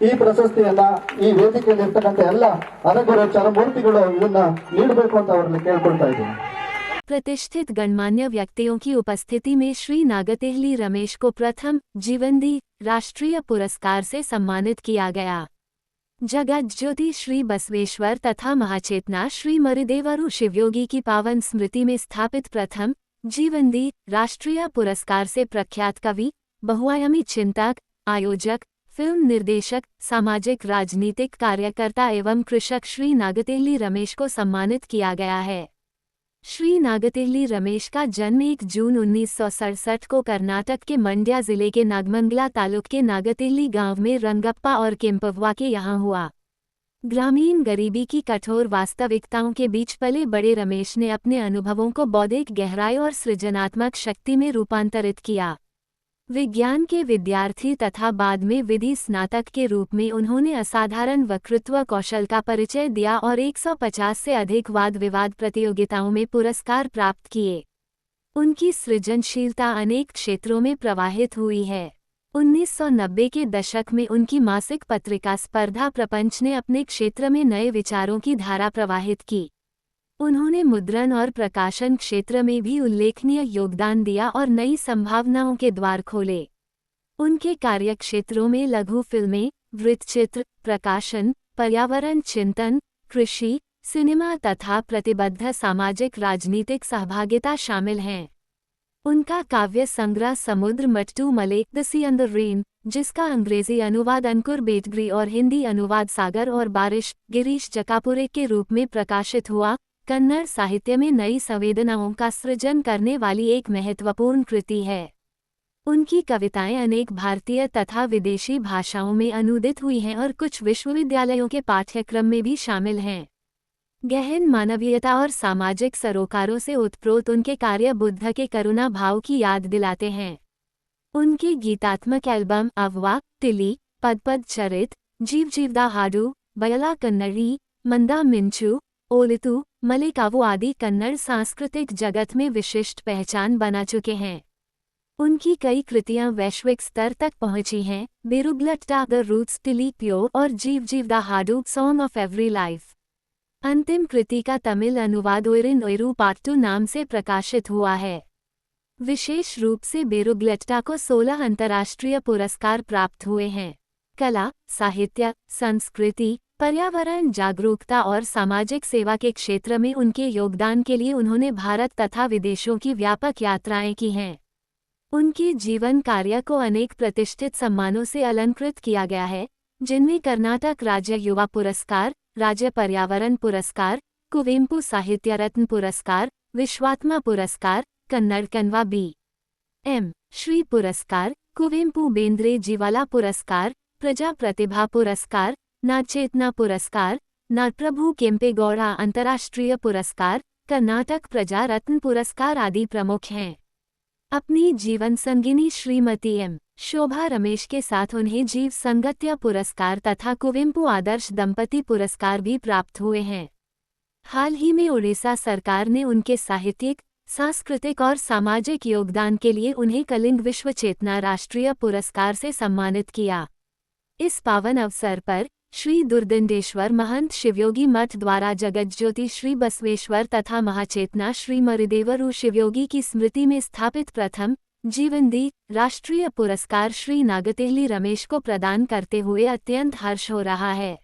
ಈ ಪ್ರಶಸ್ತಿಯನ್ನ ಈ ವೇದಿಕೆಯಲ್ಲಿ ಇರ್ತಕ್ಕಂಥ ಎಲ್ಲ ಅರಗುರು ಚರಮೂರ್ತಿಗಳು ಇದನ್ನ ನೀಡಬೇಕು ಅಂತ ಅವರನ್ನು ಕೇಳ್ಕೊಳ್ತಾ ಇದ್ದೀನಿ. प्रतिष्ठित गणमान्य व्यक्तियों की उपस्थिति में श्री नागतेहली रमेश को प्रथम जीवनदी राष्ट्रीय पुरस्कार से सम्मानित किया गया। जगत ज्योति श्री बसवेश्वर तथा महाचेतना श्री मरिदेवरु शिवयोगी की पावन स्मृति में स्थापित प्रथम जीवनदी राष्ट्रीय पुरस्कार से प्रख्यात कवि, बहुआयामी चिंतक, आयोजक, फिल्म निर्देशक, सामाजिक राजनीतिक कार्यकर्ता एवं कृषक श्री नागतेहली रमेश को सम्मानित किया गया है। श्री नागतेहली रमेश का जन्म 1 जून 1967 को कर्नाटक के मंड्या जिले के नागमंगला तालुक के नागतेहली गांव में रंगप्पा और केम्पव्वा के यहाँ हुआ। ग्रामीण गरीबी की कठोर वास्तविकताओं के बीच पले बड़े रमेश ने अपने अनुभवों को बौद्धिक गहराई और सृजनात्मक शक्ति में रूपांतरित किया। विज्ञान के विद्यार्थी तथा बाद में विधि स्नातक के रूप में उन्होंने असाधारण वक्तृत्व कौशल का परिचय दिया और 150 से अधिक वाद विवाद प्रतियोगिताओं में पुरस्कार प्राप्त किए। उनकी सृजनशीलता अनेक क्षेत्रों में प्रवाहित हुई है। 1990 के दशक में उनकी मासिक पत्रिका स्पर्धा प्रपंच ने अपने क्षेत्र में नए विचारों की धारा प्रवाहित की। उन्होंने मुद्रण और प्रकाशन क्षेत्र में भी उल्लेखनीय योगदान दिया और नई संभावनाओं के द्वार खोले। उनके कार्यक्षेत्रों में लघु फिल्में, वृत्तचित्र, प्रकाशन, पर्यावरण चिंतन, कृषि, सिनेमा तथा प्रतिबद्ध सामाजिक राजनीतिक सहभागिता शामिल हैं। उनका काव्य संग्रह समुद्र मट्टू मले the sea and the rain, जिसका अंग्रेजी अनुवाद अंकुर बेटग्री और हिंदी अनुवाद सागर और बारिश गिरीश जकापुरे के रूप में प्रकाशित हुआ, कन्नड़ साहित्य में नई संवेदनाओं का सृजन करने वाली एक महत्वपूर्ण कृति है। उनकी कविताएं अनेक भारतीय तथा विदेशी भाषाओं में अनुदित हुई हैं और कुछ विश्वविद्यालयों के पाठ्यक्रम में भी शामिल हैं। गहन मानवीयता और सामाजिक सरोकारों से उत्प्रोत उनके कार्य बुद्ध के करुणा भाव की याद दिलाते हैं। उनके गीतात्मक एल्बम अव्वा, तिली, पद पद चरित, जीव जीवदा हाडू, बयला कन्नड़ी, मंदा मिंचू, ओलितु, मलिकावु आदि कन्नड़ सांस्कृतिक जगत में विशिष्ट पहचान बना चुके हैं। उनकी कई कृतियां वैश्विक स्तर तक पहुंची हैं, बेरुगलट्टा द रूट्स टिली प्यो और जीव जीवदा हाडू सॉन्ग ऑफ एवरी लाइफ। अंतिम कृति का तमिल अनुवाद ओइरिन ओइरू पार्ट 2 नाम से प्रकाशित हुआ है। विशेष रूप से बेरुगलट्टा को 16 अंतर्राष्ट्रीय पुरस्कार प्राप्त हुए हैं। कला, साहित्य, संस्कृति, पर्यावरण जागरूकता और सामाजिक सेवा के क्षेत्र में उनके योगदान के लिए उन्होंने भारत तथा विदेशों की व्यापक यात्राएं की हैं। उनके जीवन कार्य को अनेक प्रतिष्ठित सम्मानों से अलंकृत किया गया है, जिनमें कर्नाटक राज्य युवा पुरस्कार, राज्य पर्यावरण पुरस्कार, कुवेंपु साहित्य रत्न पुरस्कार, विश्वात्मा पुरस्कार, कन्नड़ कन्वा बी.एम. श्री पुरस्कार, कुवेंपु बेंद्रे जीवाला पुरस्कार, प्रजा प्रतिभा पुरस्कार, नाचेतना पुरस्कार, नाटप्रभु केम्पेगौड़ा अंतर्राष्ट्रीय पुरस्कार, कर्नाटक प्रजा रत्न पुरस्कार आदि प्रमुख हैं। अपनी जीवन संगिनी श्रीमती एम. शोभा रमेश के साथ उन्हें जीव संगत्य पुरस्कार तथा कुवेंपु आदर्श दंपति पुरस्कार भी प्राप्त हुए हैं। हाल ही में उड़ीसा सरकार ने उनके साहित्यिक, सांस्कृतिक और सामाजिक योगदान के लिए उन्हें कलिंग विश्व चेतना राष्ट्रीय पुरस्कार से सम्मानित किया। इस पावन अवसर पर श्री दुर्दंडेश्वर महंत शिवयोगी मठ द्वारा जगत ज्योति श्री बसवेश्वर तथा महाचेतना श्री मरिदेवरु शिवयोगी की स्मृति में स्थापित प्रथम जीवनदी राष्ट्रीय पुरस्कार श्री नागतेहली रमेश को प्रदान करते हुए अत्यंत हर्ष हो रहा है।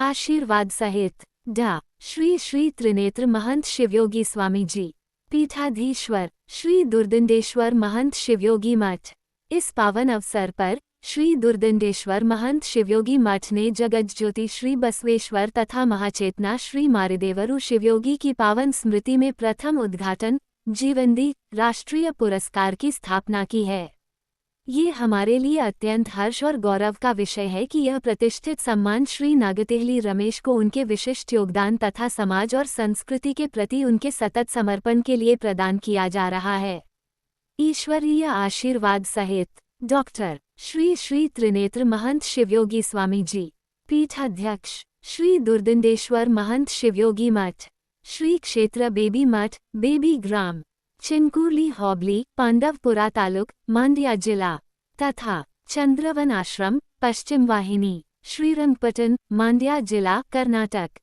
आशीर्वाद सहित डा. श्री श्री त्रिनेत्र महंत शिवयोगी स्वामी जी, पीठाधीश्वर श्री दुर्दंडेश्वर महंत शिवयोगी मठ। इस पावन अवसर पर श्री दुर्दंडेश्वर महंत शिवयोगी मठ ने जगत ज्योति श्री बसवेश्वर तथा महाचेतना श्री मारिदेवरु शिवयोगी की पावन स्मृति में प्रथम उद्घाटन जीवनदी राष्ट्रीय पुरस्कार की स्थापना की है। ये हमारे लिए अत्यंत हर्ष और गौरव का विषय है कि यह प्रतिष्ठित सम्मान श्री नागतेहली रमेश को उनके विशिष्ट योगदान तथा समाज और संस्कृति के प्रति उनके सतत समर्पण के लिए प्रदान किया जा रहा है। ईश्वरीय आशीर्वाद सहित डॉक्टर श्री श्री त्रिनेत्र महंत शिवयोगी स्वामी जी, पीठाध्यक्ष श्री दुर्दंडेश्वर महंत शिवयोगी मठ, श्री क्षेत्र बेबी मठ, बेबी ग्राम, चिनकुर्ली होबली, पांडवपुरा तालुक, मांड्या जिला, तथा चंद्रवन आश्रम, पश्चिम वाहिनी। श्रीरंगपट्टन, मांड्या जिला, कर्नाटक।